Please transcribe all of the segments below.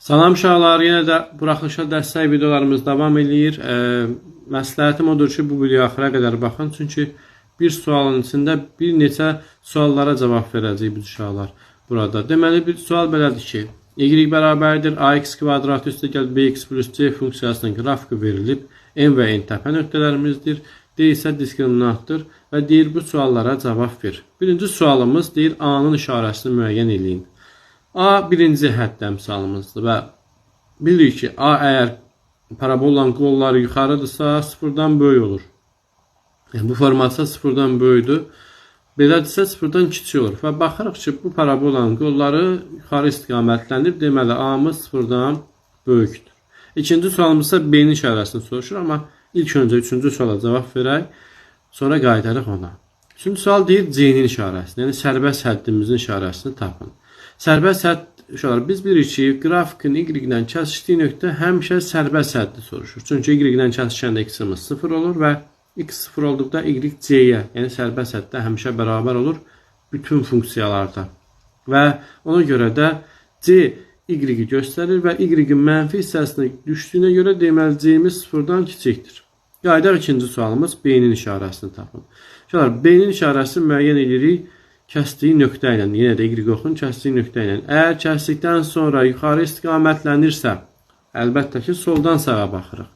Salam uşaqlar, yenə də buraxılışa dəstək videolarımız davam edir. Məsləhətim odur ki, bu videoya axıra qədər baxın. Çünki bir sualın içində bir neçə suallara cavab verəcəyik biz uşaqlar burada. Deməli, bir sual belədir ki, y bərabərdir ax kvadrat üstə gəl bx plus c funksiyasının qrafiki verilib. N və n təpə nöqtələrimizdir. D isə diskriminantdır və deyir bu suallara cavab ver. Birinci sualımız deyir A-nın işarəsini müəyyən edin. A birinci hədd əmsalımızdır və bilirik ki, A əgər parabolanın qolları yuxarıdırsa, sıfırdan böyük olur. Yəni, bu formatsa sıfırdan böyüdür. Belədirsə, sıfırdan kiçik olur. Və baxırıq ki, bu parabolanın qolları yuxarı istiqamətlənib, deməli, A-mız sıfırdan böyükdür. İkinci sualımız isə B-nin işarəsini soruşur, amma ilk öncə üçüncü suala cavab verək, sonra qayıdarıq ona. Üçüncü sual deyir C-nin işarəsini, yəni sərbəst həddimizin işarəsini tapın. Sərbəst hədd, uşaqlar, biz bilirik ki, qrafikin y-dən kəsişdiyi nöqtə həmişə sərbəst həddi soruşur. Çünki y-dən kəsişəndə x-imiz 0 olur və x 0 olduqda y c-yə, yəni sərbəst həddə həmişə bərabər olur bütün funksiyalarda. Və ona görə də c y-i göstərir və y-in mənfi hissəsinə düşdüyünə görə deməli c-miz 0-dan kiçikdir. Qaydaq ikinci sualımız B-nin işarəsini tapın. Uşaqlar, B-nin işarəsini müəyyən edirik kəsdiyi nöqtə ilə, yenə də y oxun kəsdiyi nöqtə ilə. Əgər kəsdikdən sonra yuxarı istiqamətlənirsə, əlbəttə ki, soldan sağa baxırıq.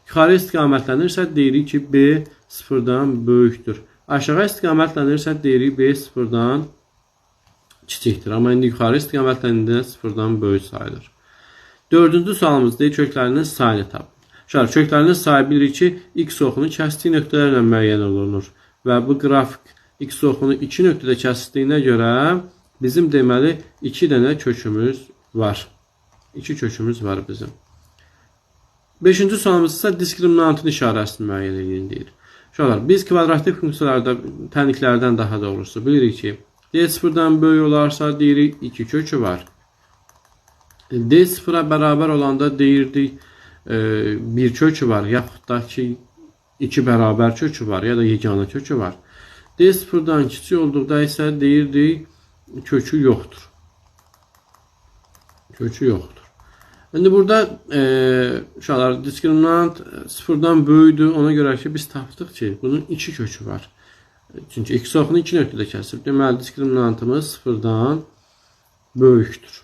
Yuxarı istiqamətlənirsə, deyirik ki, B sıfırdan böyükdür. Aşağı istiqamətlənirsə, deyirik B sıfırdan kiçikdir. Amma indi yuxarı istiqamətlənəndə sıfırdan böyük sayılır. Dördüncü sualımız deyir, köklərinin sayını tapın. Şöyle, köklərinin sayı bilirik ki, x oxunu kəsdiyi nöqtələrlə müəyyən olunur. Və bu qrafik x oxunu 2 nöqtədə kəsildiyinə görə bizim deməli 2 dənə kökümüz var. 2 kökümüz var bizim. 5-ci sualımız isə diskriminantın işarəsini müəyyən edin deyir. Uşaqlar, biz kvadratlik funksiyalarda tənliklərdən daha doğrusu bilirik ki, d sıfırdan böyük olarsa deyirik 2 kökü var. D sıfıra bərabər olanda deyirdik bir kökü var, yaxud da ki 2 bərabər kökü var, ya da yeganə kökü var. D sıfırdan kiçik olduqda isə deyirdik kökü yoxdur. Kökü yoxdur. İndi burada uşaqlar, diskriminant sıfırdan böyüdür. Ona görə ki, biz tapdıq ki, bunun 2 kökü var. Çünki x oxunu 2 nöqtədə kəsib. Deməli, diskriminantımız sıfırdan böyükdür.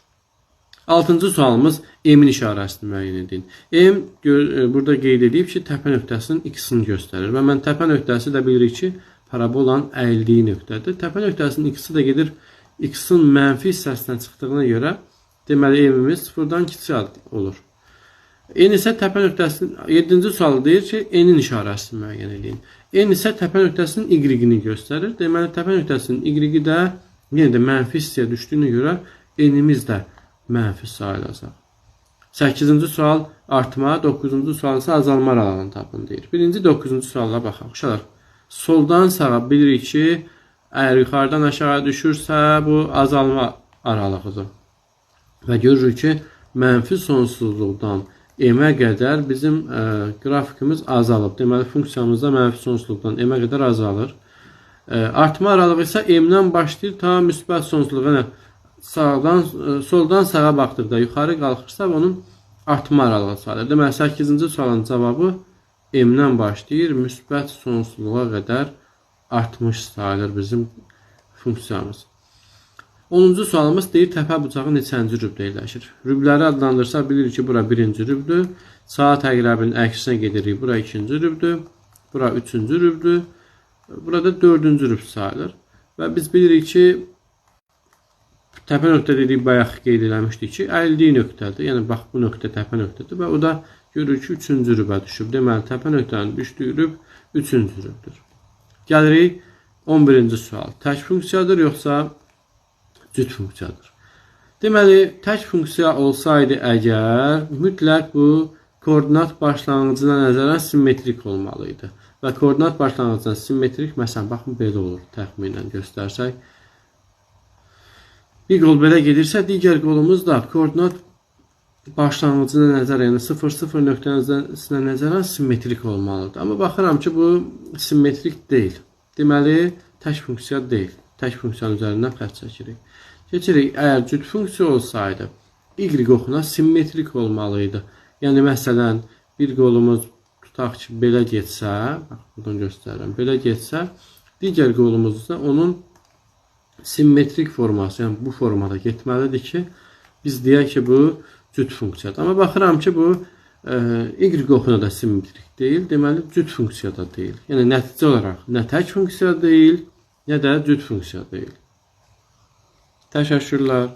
6-cı sualımız M-in işarəsini müəyyən edin. M burada qeyd edib ki, təpə nöqtəsinin x-ini göstərir. Və mən təpə nöqtəsi də bilirik ki, parabolanın əyildiyi nöqtədir. Təpə nöqtəsinin x-i də gedir x-in mənfi hissəsinə çıxdığına görə deməli M-imiz sıfırdan kiçik olur. N isə təpə nöqtəsinin 7-ci sualı deyir ki, N-in işarəsini müəyyən edin. N isə təpə nöqtəsinin y-ini göstərir. Deməli, təpə nöqtəsinin y-i də yenə də mənfi hissəyə düşdüyünə görə N-imiz də mənfi sayılacaq. 8-ci sual artma, 9-cu sual isə azalma aralığını tapın deyir. Birinci 9-cu suala baxaq. Uşaqlar, soldan sağa bilirik ki, əgər yuxarıdan aşağı düşürsə, bu azalma aralığıdır. Və görürük ki, mənfi sonsuzluqdan m-ə qədər bizim qrafikimiz azalıb. Deməli, funksiyamızda mənfi sonsuzluqdan m-ə qədər azalır. Artma aralığı isə m-dən başlayır, ta müsbət sonsuzluğa, soldan sağa baxdıqda yuxarı qalxırsa, onun artma aralığı sayılır. Deməli, 8-ci sualın cavabı m-dən başlayır, müsbət sonsuzluğa qədər artmış sayılır bizim funksiyamız. 10-cu sualımız deyir, təpə bucağı neçənci rübdə yerləşir? Rübləri adlandırsa, bilirik ki, bura birinci rübdür. Saat əqrəbinin əksinə gedirik, bura ikinci rübdür, bura üçüncü rübdür, burada dördüncü rübd sayılır. Və biz bilirik ki, təpə nöqtə dedik, bayaq qeyd eləmişdik ki, əyildiyi nöqtədir. Yəni, bax, bu nöqtə təpə nöqtədir və o da görürük ki, üçüncü rübə düşüb. Deməli, təpə nöqtənin düşdüyü rüb üçüncü rübdür. Gəlirik 11-ci sual. Tək funksiyadır, yoxsa cüt funksiyadır? Deməli, tək funksiya olsaydı əgər, mütləq bu koordinat başlanğıcına nəzərən simmetrik olmalıydı. Və koordinat başlanğıcına simmetrik, məsələn, baxın, belə olur, təxminən göstərsək. Bir qol belə gedirsə, digər qolumuz da koordinat başlanğıcına nəzərən, yəni 0-0 nöqtəsinə nəzərən simmetrik olmalıdır. Amma baxıram ki, bu simmetrik deyil. Deməli, tək funksiya deyil. Tək funksiyanın üzərindən xətt çəkirik. Keçirik, əgər cüt funksiya olsaydı, y oxuna simmetrik olmalıydı. Yəni məsələn bir qolumuz tutaq ki belə getsə, bax buradan göstərirəm. Belə getsə, digər qolumuz da onun simmetrik forması, yəni bu formada getməlidir ki, biz deyək ki bu cüt funksiyadır. Amma baxıram ki bu y oxuna da simmetrik deyil, deməli cüt funksiyada deyil. Yəni nəticə olaraq nə tək funksiya deyil, nə də cüt funksiya deyil. Təşəkkürlər.